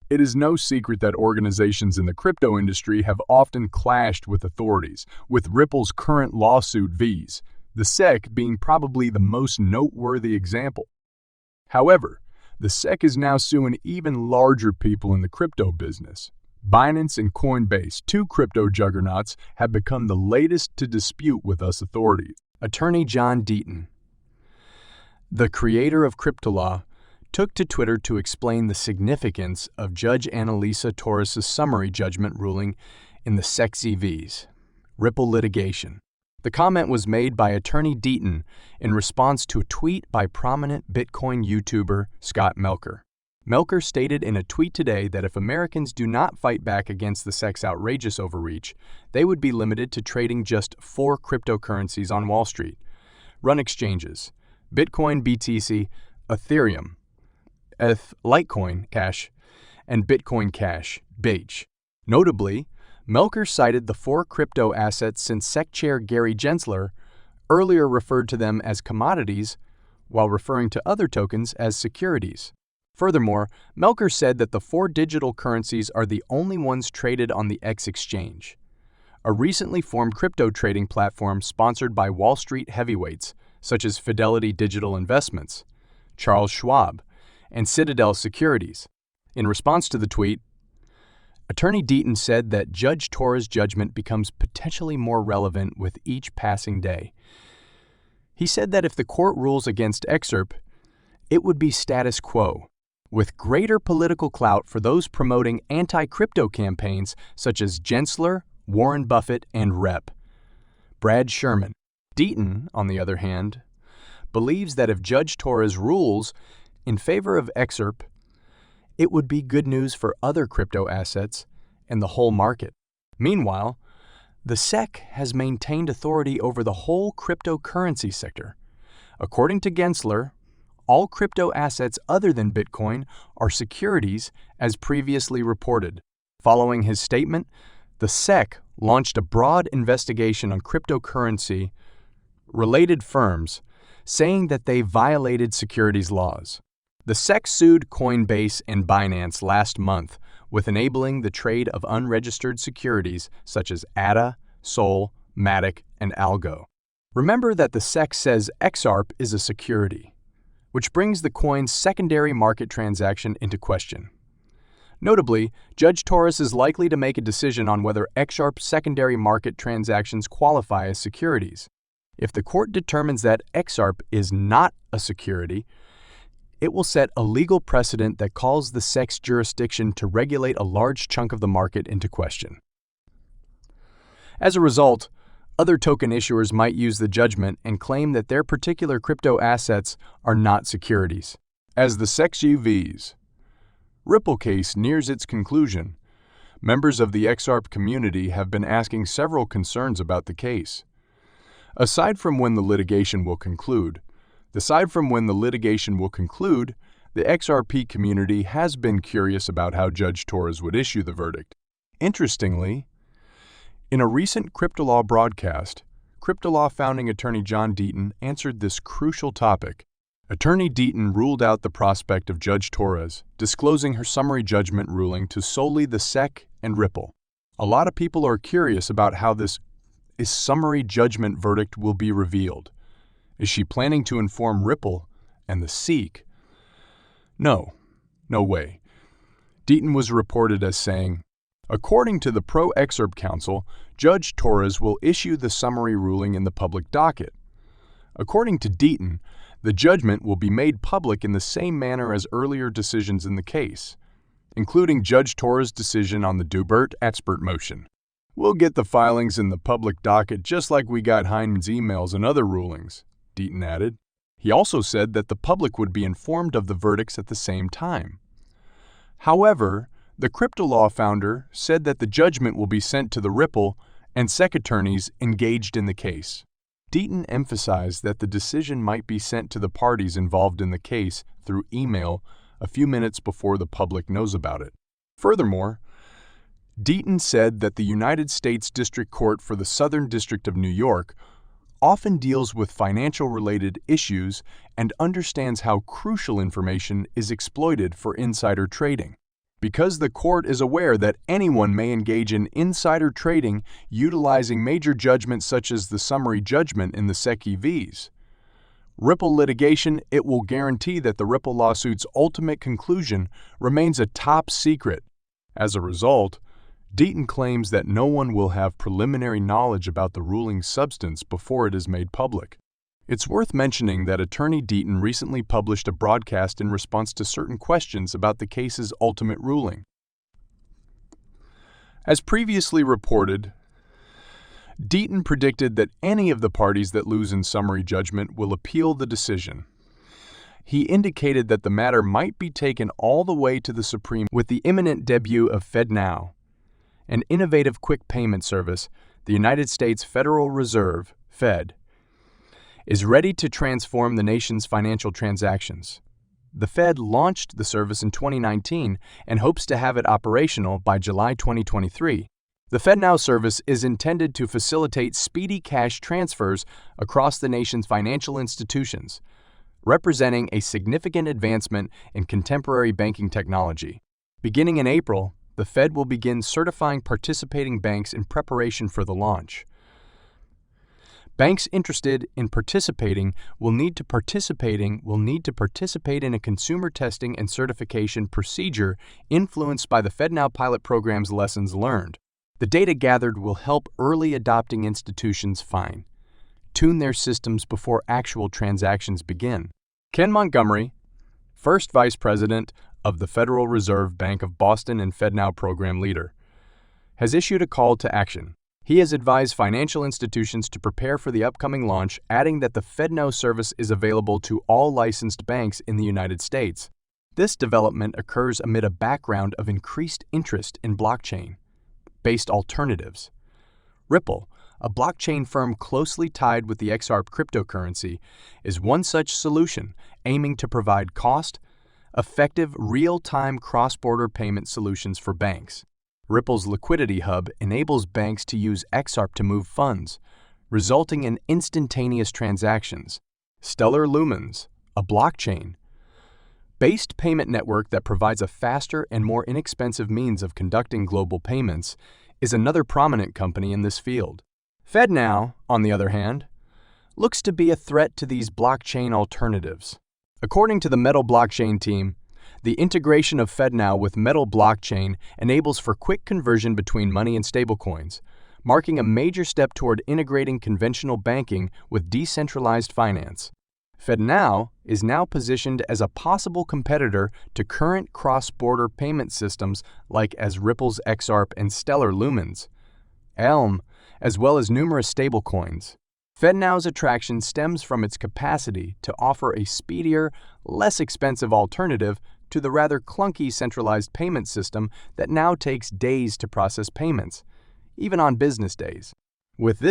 It is no secret that organizations in the crypto industry have often clashed with authorities, with Ripple's current lawsuit vs. the SEC being probably the most noteworthy example. However, the SEC is now suing even larger people in the crypto business. Binance and Coinbase, two crypto juggernauts, have become the latest to dispute with us authorities. Attorney John Deaton, the creator of crypto law, took to Twitter to explain the significance of Judge Annalisa Torres' summary judgment ruling in the SEC vs. Ripple litigation. The comment was made by Attorney Deaton in response to a tweet by prominent Bitcoin YouTuber Scott Melker. Melker stated in a tweet today that if Americans do not fight back against the SEC's outrageous overreach, they would be limited to trading just 4 cryptocurrencies on Wall Street. Run exchanges: Bitcoin BTC, Ethereum, Litecoin Cash, and Bitcoin Cash, BH. Notably, Melker cited the 4 crypto assets since SEC Chair Gary Gensler earlier referred to them as commodities while referring to other tokens as securities. Furthermore, Melker said that the 4 digital currencies are the only ones traded on the X exchange, a recently formed crypto trading platform sponsored by Wall Street heavyweights such as Fidelity Digital Investments, Charles Schwab, and Citadel Securities. In response to the tweet, Attorney Deaton said that Judge Torres' judgment becomes potentially more relevant with each passing day. He said that if the court rules against XRP, it would be status quo, with greater political clout for those promoting anti-crypto campaigns such as Gensler, Warren Buffett, and Rep. Brad Sherman. Deaton, on the other hand, believes that if Judge Torres rules in favor of XRP, it would be good news for other crypto assets and the whole market. Meanwhile, the SEC has maintained authority over the whole cryptocurrency sector. According to Gensler, all crypto assets other than Bitcoin are securities, as previously reported. Following his statement, the SEC launched a broad investigation on cryptocurrency-related firms, saying that they violated securities laws. The SEC sued Coinbase and Binance last month with enabling the trade of unregistered securities such as ADA, Sol, Matic, and Algo. Remember that the SEC says XRP is a security, which brings the coin's secondary market transaction into question. Notably, Judge Torres is likely to make a decision on whether XRP secondary market transactions qualify as securities. If the court determines that XRP is not a security, it will set a legal precedent that calls the SEC's jurisdiction to regulate a large chunk of the market into question. As a result, other token issuers might use the judgment and claim that their particular crypto assets are not securities. As the SEC vs. Ripple case nears its conclusion, members of the XRP community have been asking several concerns about the case. Aside from when the litigation will conclude, the XRP community has been curious about how Judge Torres would issue the verdict. Interestingly, in a recent crypto law broadcast, crypto law founding attorney John Deaton answered this crucial topic. Attorney Deaton ruled out the prospect of Judge Torres disclosing her summary judgment ruling to solely the SEC and Ripple. A lot of people are curious about how this summary judgment verdict will be revealed. Is she planning to inform Ripple and the SEC? No way. Deaton was reported as saying, according to the Pro-XRP Council, Judge Torres will issue the summary ruling in the public docket. According to Deaton, the judgment will be made public in the same manner as earlier decisions in the case, including Judge Torres' decision on the Dubert expert motion. We'll get the filings in the public docket just like we got Hyman's emails and other rulings, Deaton added. He also said that the public would be informed of the verdicts at the same time. However, the crypto law founder said that the judgment will be sent to the Ripple and SEC attorneys engaged in the case. Deaton emphasized that the decision might be sent to the parties involved in the case through email a few minutes before the public knows about it. Furthermore, Deaton said that the United States District Court for the Southern District of New York often deals with financial-related issues and understands how crucial information is exploited for insider trading. Because the court is aware that anyone may engage in insider trading utilizing major judgments such as the summary judgment in the SEC EVs. Ripple litigation, it will guarantee that the Ripple lawsuit's ultimate conclusion remains a top secret. As a result, Deaton claims that no one will have preliminary knowledge about the ruling's substance before it is made public. It's worth mentioning that attorney Deaton recently published a broadcast in response to certain questions about the case's ultimate ruling. As previously reported, Deaton predicted that any of the parties that lose in summary judgment will appeal the decision. He indicated that the matter might be taken all the way to the Supreme with the imminent debut of FedNow, an innovative quick payment service. The United States Federal Reserve, Fed, is ready to transform the nation's financial transactions. The Fed launched the service in 2019 and hopes to have it operational by July 2023. The FedNow service is intended to facilitate speedy cash transfers across the nation's financial institutions, representing a significant advancement in contemporary banking technology. Beginning in April, the Fed will begin certifying participating banks in preparation for the launch. Banks interested in participating will need to participate in a consumer testing and certification procedure influenced by the FedNow pilot program's lessons learned. The data gathered will help early adopting institutions fine-tune their systems before actual transactions begin. Ken Montgomery, first Vice President of the Federal Reserve Bank of Boston and FedNow program leader, has issued a call to action. He has advised financial institutions to prepare for the upcoming launch, adding that the FedNow service is available to all licensed banks in the United States. This development occurs amid a background of increased interest in blockchain-based alternatives. Ripple, a blockchain firm closely tied with the XRP cryptocurrency, is one such solution aiming to provide cost-effective, real-time cross-border payment solutions for banks. Ripple's liquidity hub enables banks to use XRP to move funds, resulting in instantaneous transactions. Stellar Lumens, a blockchain-based payment network that provides a faster and more inexpensive means of conducting global payments, is another prominent company in this field. FedNow, on the other hand, looks to be a threat to these blockchain alternatives. According to the Metal blockchain team, the integration of FedNow with Metal blockchain enables for quick conversion between money and stablecoins, marking a major step toward integrating conventional banking with decentralized finance. FedNow is now positioned as a possible competitor to current cross-border payment systems like Ripple's XRP and Stellar Lumens, Elm, as well as numerous stablecoins. FedNow's attraction stems from its capacity to offer a speedier, less expensive alternative to the rather clunky centralized payment system that now takes days to process payments, even on business days. With this